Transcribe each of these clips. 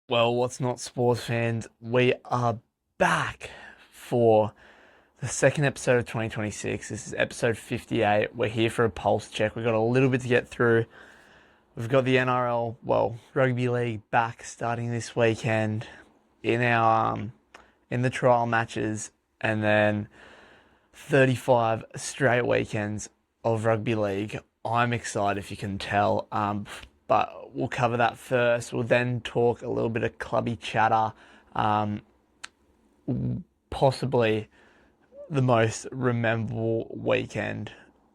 Well, what's not sports fans? We are back for the second episode of 2026. This is episode 58. We're here for a pulse check. We've got a little bit to get through. We've got the NRL, Rugby League back starting this weekend in our in the trial matches, and then 35 straight weekends of rugby league. I'm excited if you can tell. But we'll cover that first. We'll then talk a little bit of clubby chatter, um, possibly the most memorable weekend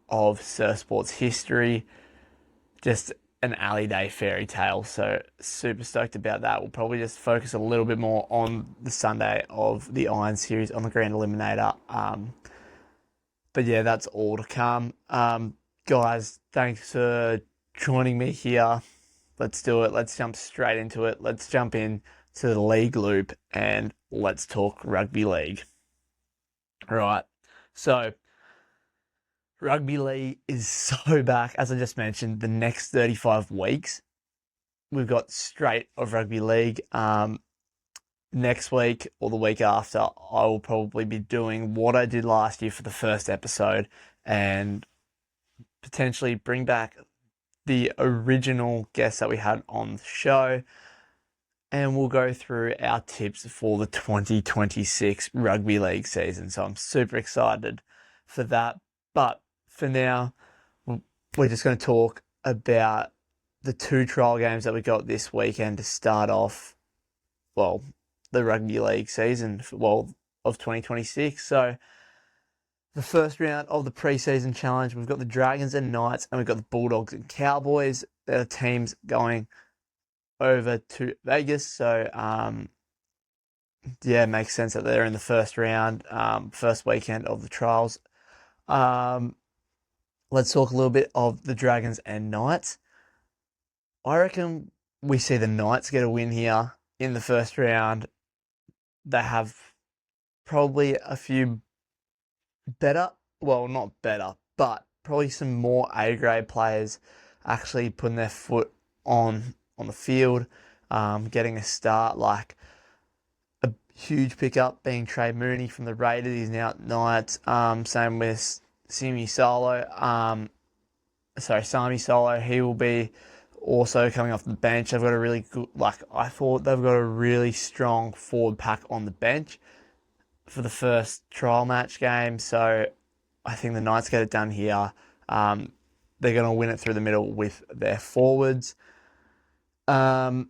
of surf sports history. Just an alley day fairy tale. So super stoked about that. We'll probably just focus a little bit more on the Sunday of the Iron Series on the Grand Eliminator. But yeah, that's all to come. Guys, thanks for joining me here. Let's do it. Let's jump straight into it. Let's jump in to the league loop and let's talk rugby league. All right. So, rugby league is so back. As I just mentioned, the next 35 weeks, we've got straight of rugby league. Next week or the week after, I will probably be doing what I did last year for the first episode and potentially bring back the original guests that we had on the show, and we'll go through our tips for the 2026 rugby league season. So I'm super excited for that. But for now, we're just going to talk about the two trial games that we got this weekend to start off, the rugby league season, of 2026. So the first round of the preseason challenge, we've got the Dragons and Knights, and we've got the Bulldogs and Cowboys. They're the teams going over to Vegas. So, it makes sense that they're in the first round, first weekend of the trials. Let's talk a little bit of the Dragons and Knights. I reckon we see the Knights get a win here in the first round. They have probably a few not better, but probably some more A-grade players actually putting their foot on the field, getting a start, like a huge pickup being Trey Mooney from the Raiders. He's now at Knights. Same with Sami Solo. Sami Solo. He will be also coming off the bench. They've got a really good, I thought they've got a really strong forward pack on the bench for the first trial match game. So I think the Knights get it done here. They're going to win it through the middle with their forwards. Bulldogs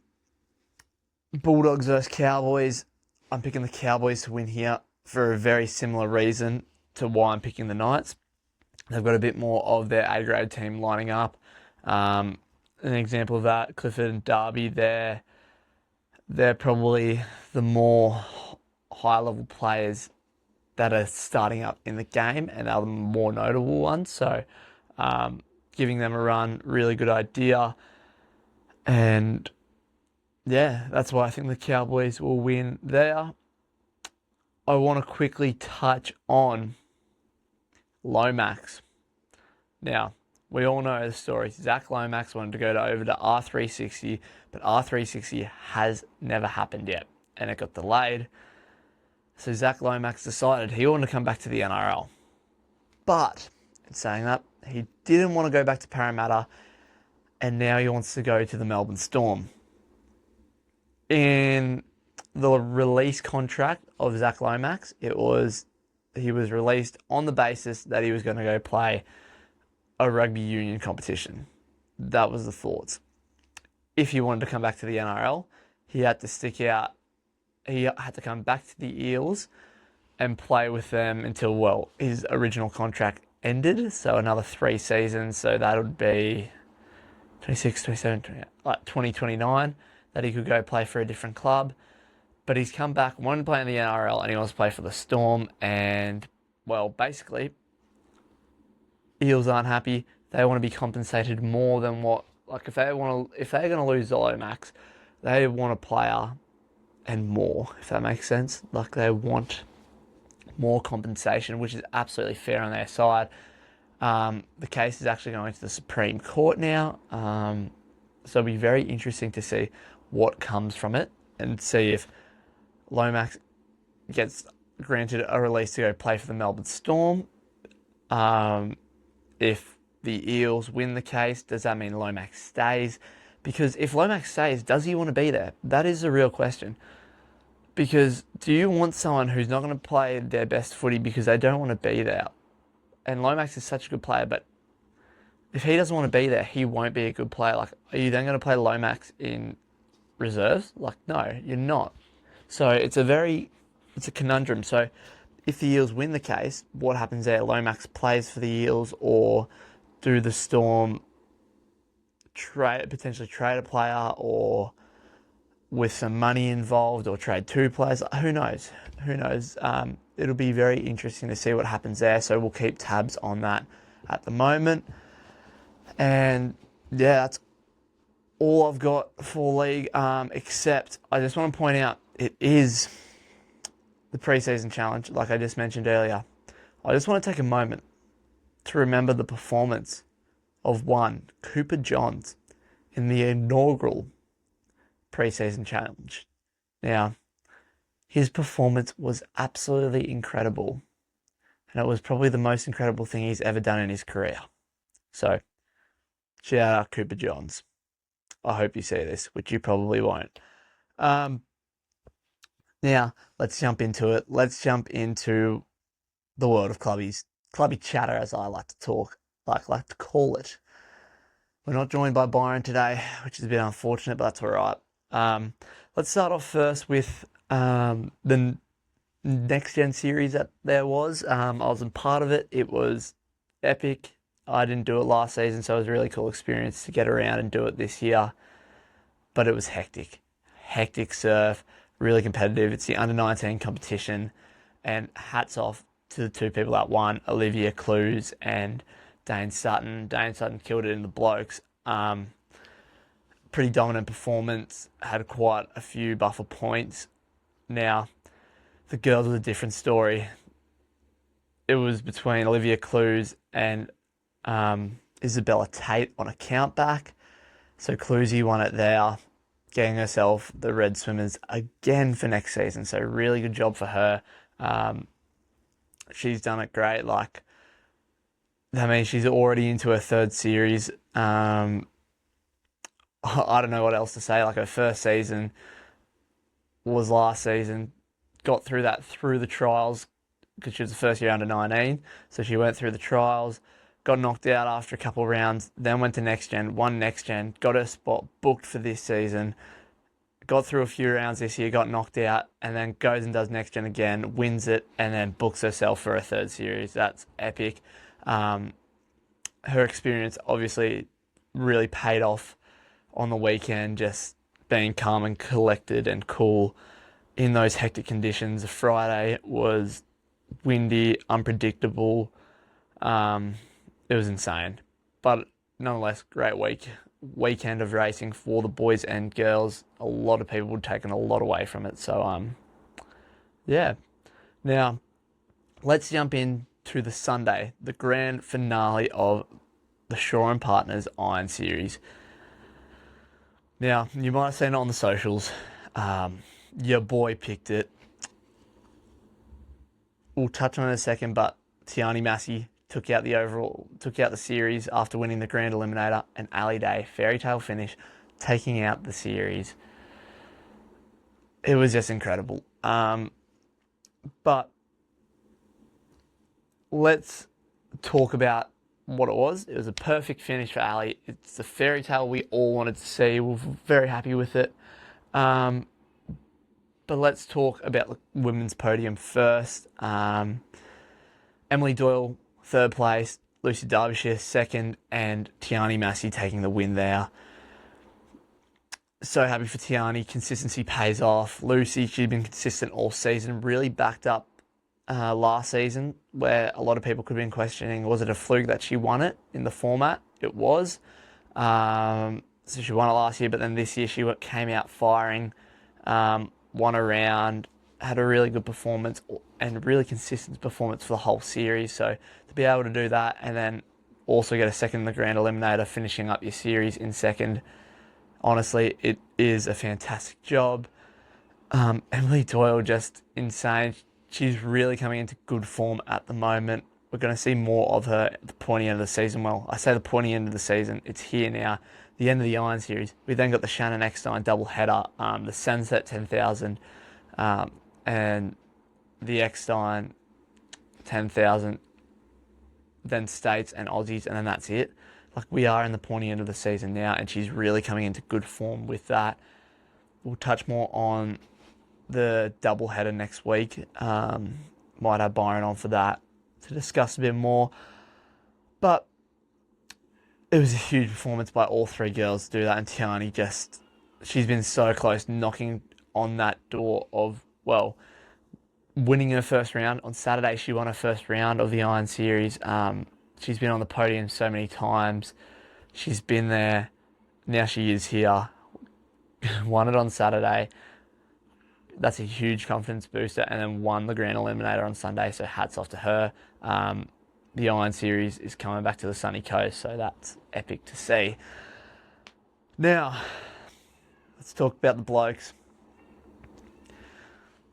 versus Cowboys. I'm picking the Cowboys to win here for a very similar reason to why I'm picking the Knights. They've got a bit more of their A-grade team lining up. An example of that, Clifford and Darby, they're probably the more high-level players that are starting up in the game, and are the more notable ones. So giving them a run, really good idea. And yeah, that's why I think the Cowboys will win there. I want to quickly touch on Lomax. Now, we all know the story. Zach Lomax wanted to go over to R360, but R360 has never happened yet, and it got delayed. So Zach Lomax decided he wanted to come back to the NRL. But, in saying that, he didn't want to go back to Parramatta, and now he wants to go to the Melbourne Storm. In the release contract of Zach Lomax, he was released on the basis that he was going to go play a rugby union competition. That was the thoughts. If he wanted to come back to the NRL, he had to stick out. He had to come back to the Eels and play with them until, his original contract ended. So another 3 seasons. So that would be 26, 27, 28, 2029 that he could go play for a different club. But he's come back, wanted to play in the NRL, and he wants to play for the Storm. And, basically, Eels aren't happy. They want to be compensated more than what, if they're going to lose Lomax, they want a player and more, if that makes sense. They want more compensation, which is absolutely fair on their side. The case is actually going to the Supreme Court now. So it'll be very interesting to see what comes from it. and see if Lomax gets granted a release to go play for the Melbourne Storm. If the Eels win the case, does that mean Lomax stays? Because if Lomax stays, does he want to be there? That is the real question. Because do you want someone who's not going to play their best footy because they don't want to be there? And Lomax is such a good player, but if he doesn't want to be there, he won't be a good player. Like, are you then going to play Lomax in reserves? Like, no, you're not. So it's a conundrum. So if the Eels win the case, what happens there? Lomax plays for the Eels, or do the Storm potentially trade a player, or with some money involved, or trade two players? Who knows? Who knows? It'll be very interesting to see what happens there. So we'll keep tabs on that at the moment. And yeah, that's all I've got for league, except I just want to point out it is the preseason challenge, like I just mentioned earlier. I just want to take a moment to remember the performance of one Cooper Johns in the inaugural preseason challenge. Now, his performance was absolutely incredible, and it was probably the most incredible thing he's ever done in his career. So, shout out Cooper Johns. I hope you see this, which you probably won't. Now, let's jump into it. Let's jump into the world of clubbies. Clubby chatter, as I like to call it. We're not joined by Byron today, which is a bit unfortunate, but that's all right. Let's start off first with the Next Gen series that there was. I wasn't part of it. It was epic. I didn't do it last season, so it was a really cool experience to get around and do it this year. But it was hectic. Hectic surf, really competitive. It's the under-19 competition, and hats off to the two people that won, Olivia Clues and Dane Sutton. Dane Sutton killed it in the blokes. Pretty dominant performance, had quite a few buffer points. Now, the girls was a different story. It was between Olivia Clues and Isabella Tate on a countback. So Cluesy won it there, getting herself the red swimmers again for next season. So really good job for her. She's done it great. Like, I mean, she's already into her third series. I don't know what else to say. Like, her first season was last season. Got through the trials, because she was the first year under 19. So she went through the trials, got knocked out after a couple of rounds, then went to Next Gen, won Next Gen, got her spot booked for this season, got through a few rounds this year, got knocked out, and then goes and does Next Gen again, wins it, and then books herself for a third series. That's epic. Her experience obviously really paid off on the weekend, just being calm and collected and cool in those hectic conditions. Friday was windy, unpredictable. It was insane, but nonetheless, great weekend of racing for the boys and girls. A lot of people had taken a lot away from it. So, yeah. Now, let's jump into the Sunday, the grand finale of the Shaw and Partners Iron Series. Now, you might have seen it on the socials. Your boy picked it. We'll touch on it in a second, but Tiani Massey took out the series after winning the Grand Eliminator, and Ali Day, Fairytale finish, taking out the series. It was just incredible. But let's talk about what it was. It was a perfect finish for Ali. It's the Fairytale we all wanted to see. We're very happy with it. But let's talk about the women's podium first. Emily Doyle, third place. Lucy Derbyshire, second. And Tiani Massey taking the win there. So happy for Tiani. Consistency pays off. Lucy, she'd been consistent all season. Really backed up last season, where a lot of people could have been questioning, was it a fluke that she won it in the format? It was. So she won it last year, but then this year she came out firing, won a round, had a really good performance and really consistent performance for the whole series. So to be able to do that and then also get a second in the Grand Eliminator, finishing up your series in second, honestly, it is a fantastic job. Emily Doyle, just insane. She's really coming into good form at the moment. We're going to see more of her at the pointy end of the season. Well, I say the pointy end of the season. It's here now. The end of the Iron Series. We then got the Shannon Eckstein double header, the Sunset 10,000, and the Eckstein 10,000, then States and Aussies, and then that's it. Like, we are in the pointy end of the season now, and she's really coming into good form with that. We'll touch more on the double header next week. Might have Byron on for that to discuss a bit more. But it was a huge performance by all three girls to do that. And Tiani she's been so close knocking on that door of, well, winning her first round. On Saturday, she won her first round of the Iron Series. She's been on the podium so many times. She's been there. Now she is here. Won it on Saturday. That's a huge confidence booster, and then won the Grand Eliminator on Sunday, so hats off to her. The Iron Series is coming back to the sunny coast, so that's epic to see. Now, let's talk about the blokes.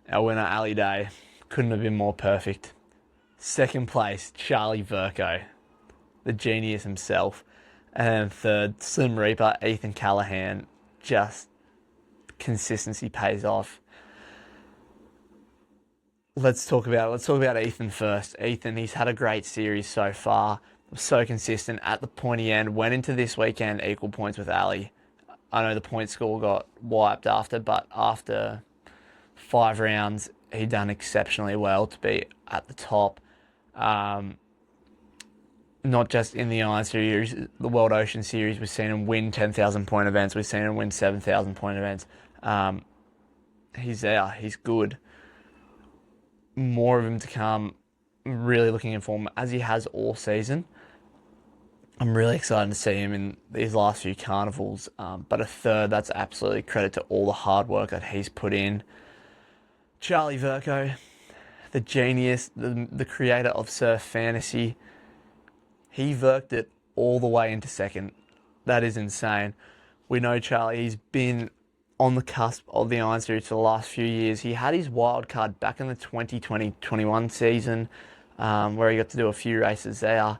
Our winner, Ali Day, couldn't have been more perfect. Second place, Charlie Verco, the genius himself. And third, Slim Reaper, Ethan Callahan. Just consistency pays off. Let's talk about Ethan first. Ethan, he's had a great series so far. So consistent at the pointy end. Went into this weekend equal points with Ali. I know the point score got wiped after, but after 5 rounds, he done exceptionally well to be at the top. Not just in the Iron Series, the World Ocean Series, we've seen him win 10,000 point events. We've seen him win 7,000 point events. He's there. He's good. More of him to come. Really looking in form as he has all season. I'm really excited to see him in these last few carnivals. But a third, that's absolutely credit to all the hard work that he's put in. Charlie Verco, the genius, the creator of Surf Fantasy. He worked it all the way into second. That is insane. We know Charlie, he's been on the cusp of the Iron Series for the last few years. He had his wild card back in the 2020-21 season, where he got to do a few races there.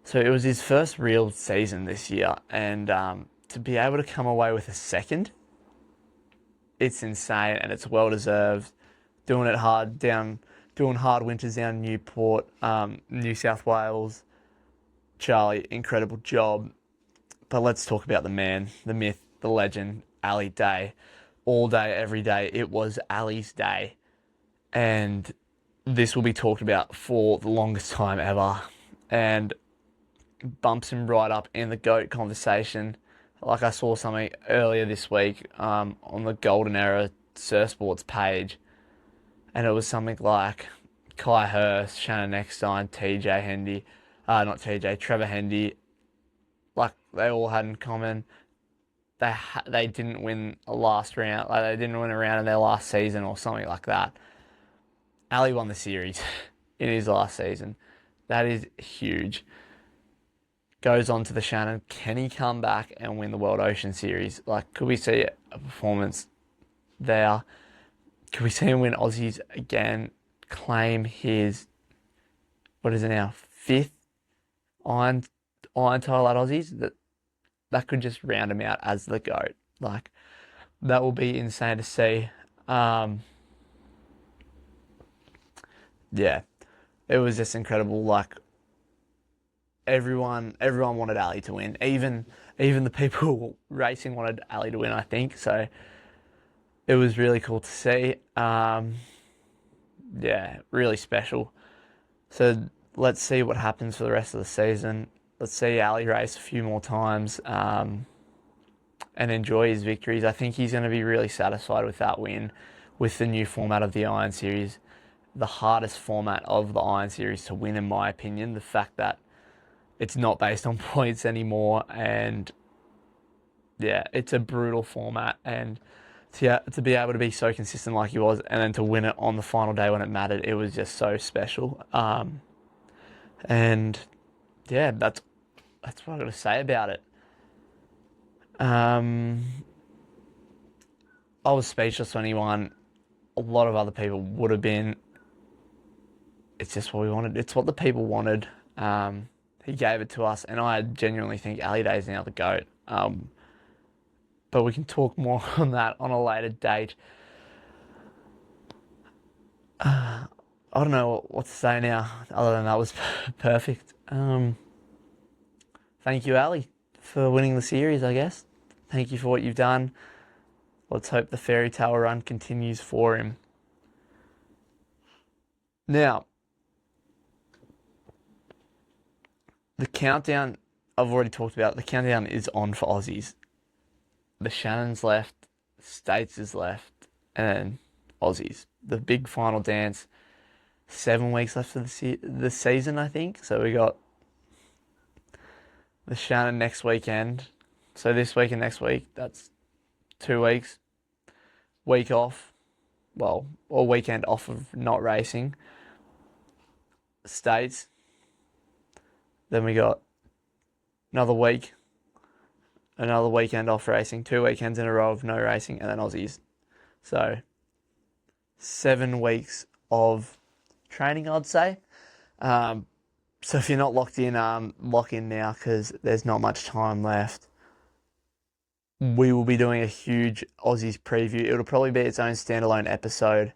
So it was his first real season this year, and to be able to come away with a second, it's insane, and it's well deserved. Doing hard winters down in Newport, New South Wales. Charlie, incredible job. But let's talk about the man, the myth, the legend, Ali Day. All day, every day, it was Ali's day. And this will be talked about for the longest time ever. And bumps him right up in the GOAT conversation. Like, I saw something earlier this week on the Golden Era Surf Sports page. And it was something like Kai Hurst, Shannon Eckstein, Trevor Hendy. Like, they all had in common, they didn't win a last round. Like, they didn't win a round in their last season or something like that. Ali won the series in his last season. That is huge. Goes on to the Shannon. Can he come back and win the World Ocean Series? Like, could we see a performance there? Could we see him win Aussies again? Claim his, what is it now, 5th Iron title at Aussies? That could just round him out as the GOAT. Like, that will be insane to see. Yeah, it was just incredible. Like, everyone wanted Ali to win. Even the people racing wanted Ali to win, I think. So it was really cool to see. Yeah, really special. So let's see what happens for the rest of the season. Let's see Ali race a few more times and enjoy his victories. I think he's going to be really satisfied with that win, with the new format of the Iron Series. The hardest format of the Iron Series to win, in my opinion. The fact that it's not based on points anymore, and yeah, it's a brutal format. And to be able to be so consistent like he was, and then to win it on the final day when it mattered, it was just so special. And yeah, that's what I've got to say about it. I was speechless when he won. A lot of other people would have been. It's just what we wanted. It's what the people wanted. He gave it to us, and I genuinely think Ali Day is now the GOAT. But we can talk more on that on a later date. I don't know what to say now, other than that was perfect. Thank you, Ali, for winning the series, I guess. Thank you for what you've done. Let's hope the Fairytale run continues for him. Now, the countdown, I've already talked about, the countdown is on for Aussies. The Shannons left, States is left, and Aussies. The big final dance. 7 weeks left of the season, I think. So we got the Shannon next weekend. So this week and next week, that's 2 weeks. Week off. Well, or weekend off of not racing. States. Then we got another week. Another weekend off racing. 2 weekends in a row of no racing. And then Aussies. So 7 weeks of training, I'd say. So if you're not locked in, lock in now because there's not much time left. We will be doing a huge Aussies preview. It'll probably be its own standalone episode.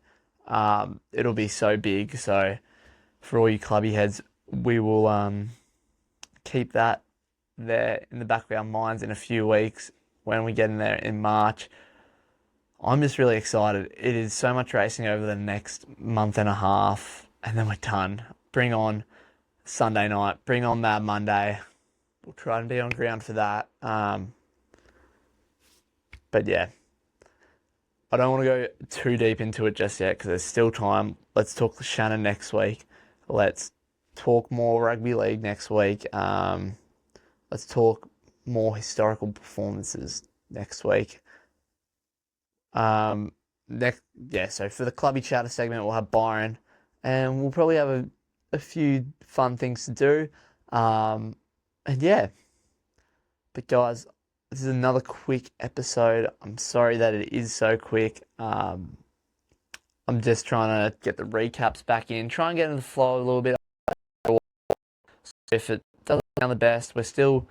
It'll be so big. So for all you clubby heads, we will keep that there in the back of our minds in a few weeks when we get in there in March. I'm just really excited. It is so much racing over the next month and a half, and then we're done. Bring on Sunday night. Bring on Mad Monday. We'll try and be on ground for that. But yeah, I don't want to go too deep into it just yet because there's still time. Let's talk to Shannon next week. Let's talk more rugby league next week. Let's talk more historical performances next week. So for the clubby chatter segment, we'll have Byron, and we'll probably have a few fun things to do. And yeah, but guys, this is another quick episode. I'm sorry that it is so quick. I'm just trying to get the recaps back in, try and get into the flow a little bit. If it doesn't sound the best, we're still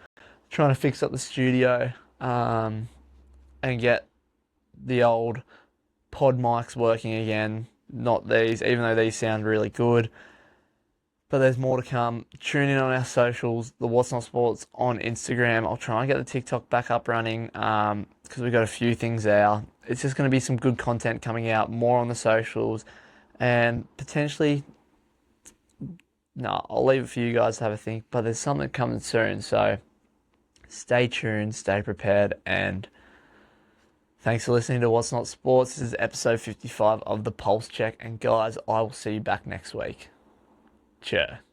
trying to fix up the studio and get the old pod mics working again. Not these, even though these sound really good. But there's more to come. Tune in on our socials, the What's Not Sports on Instagram. I'll try and get the TikTok back up running because we've got a few things there. It's just going to be some good content coming out, more on the socials, and potentially, no, I'll leave it for you guys to have a think, but there's something coming soon, so stay tuned, stay prepared, and thanks for listening to What's Not Sports. This is episode 55 of the Pulse Check, and guys, I will see you back next week. Cheers.